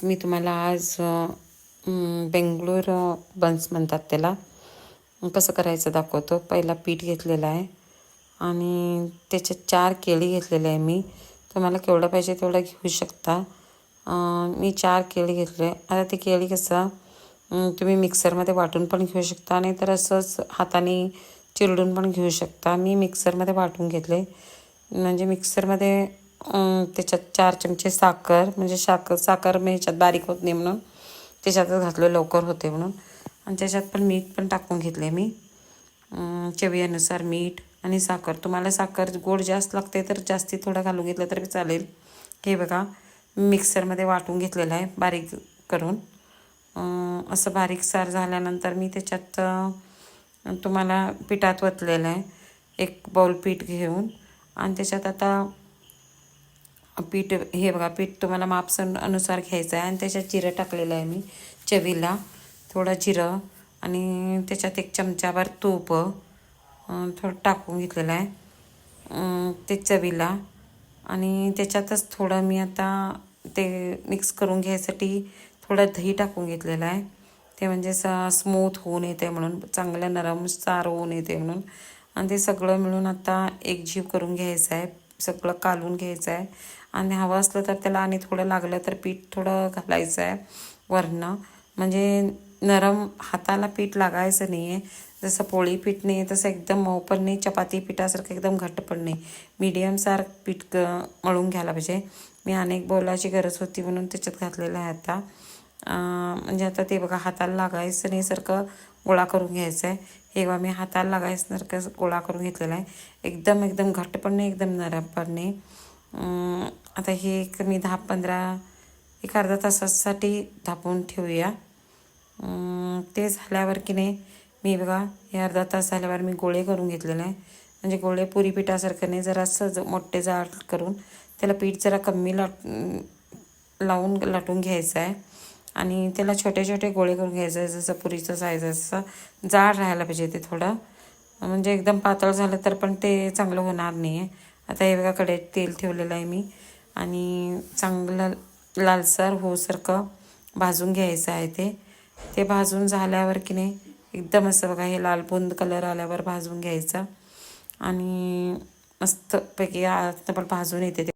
मी तुम्हाला आज बेंगलोर बन्स म्हणतात त्याला कसं करायचं दाखवतो. पहिला पीठ घेतलेलं आहे आणि त्याच्यात 4 केळी घेतलेले आहे. मी तुम्हाला केवढं पाहिजे तेवढं घेऊ शकता. मी 4 केळी घेतले. आता ते केळी कसं तुम्ही मिक्सरमध्ये वाटून पण घेऊ शकता, नाही तर असंच हाताने चिरडून पण घेऊ शकता. मी मिक्सरमध्ये वाटून घेतले. म्हणजे मिक्सरमध्ये त्याच्यात 4 चमचे साखर, म्हणजे साखर मी ह्याच्यात बारीक होत नाही म्हणून त्याच्यातच घातलं, लवकर होते म्हणून. आणि त्याच्यात पण मीठ पण टाकून घेतले मी. चवीनुसार मीठ आणि साखर. तुम्हाला साखर गोड जास्त लागते तर जास्ती थोडं घालून घेतलं तरी चालेल. हे बघा मिक्सरमध्ये वाटून घेतलेलं आहे बारीक करून. असं बारीकसार झाल्यानंतर मी त्याच्यात तुम्हाला पिठात ओतलेलं आहे. 1 बाउल पीठ घेऊन आणि त्याच्यात आता पीठ, हे बघा पीठ तुम्हाला अनुसार घ्यायचं आहे. आणि त्याच्यात जिरं टाकलेलं आहे मी चवीला, थोडं जिरं. आणि त्याच्यात 1 चमचाभर तूप थोडं टाकून घेतलेलं आहे ते चवीला. आणि त्याच्यातच थोडं मी आता ते मिक्स करून घ्यायसाठी थोडं दही टाकून घेतलेलं आहे. ते म्हणजे स्मूथ होऊन येते म्हणून, चांगलं नरम सार होऊन येते म्हणून. आणि ते सगळं मिळून आता एकजीव करून घ्यायचं आहे, सगळं कालवून घ्यायचं आहे. आणि हवं असलं तर त्याला आणि थोडं लागलं तर पीठ थोडं घालायचं आहे वरनं. म्हणजे नरम हाताला पीठ लागायचं नाही आहे. जसं पोळी पीठ नाही तसं एकदम मऊ पण नाही, चपाती पिठासारखं एकदम घट्ट पण नाही, मीडियमसारखं पीठ मळून घ्यायला पाहिजे. मी अनेक बोलाची गरज होती म्हणून त्याच्यात घातलेलं आहे आता. म्हणजे आता ते बघा हाताला लागायचं नाही सारखं गोळा करून घ्यायचं आहे. हे बघा मी हाताला लागायसारखं गोळा करून घेतलेला आहे. एकदम घट्ट पण नाही, एकदम नरम पण नाही. आता हे मी 1 अर्धा तासासाठी झाकून ठेवूया. ते झाल्यावर की नाही मी बघा हे अर्धा तास झाल्यावर मी गोळे करून घेतलेले आहे. म्हणजे गोळे पुरी पिठासारखं नाही, जरासं मोठे जाड करून त्याला पीठ जरा कमी लावून लाटून घ्यायचं आहे. आणि त्याला छोटे छोटे गोळे करून घ्यायचं आहे, जसं पुरीचं साईज असं जाड राहायला पाहिजे ते थोडं. म्हणजे एकदम पातळ झालं तर पण ते चांगलं होणार नाही आहे. आता हे बघा कढईत तेल ठेवलेलं आहे मी आणि चांगलं लालसर होऊसारखं भाजून घ्यायचं आहे. ते भाजून झाल्यावर की नाही एकदम असं बघा हे लालबुंद कलर आल्यावर भाजून घ्यायचं. आणि मस्तपैकी पण भाजून येते ते.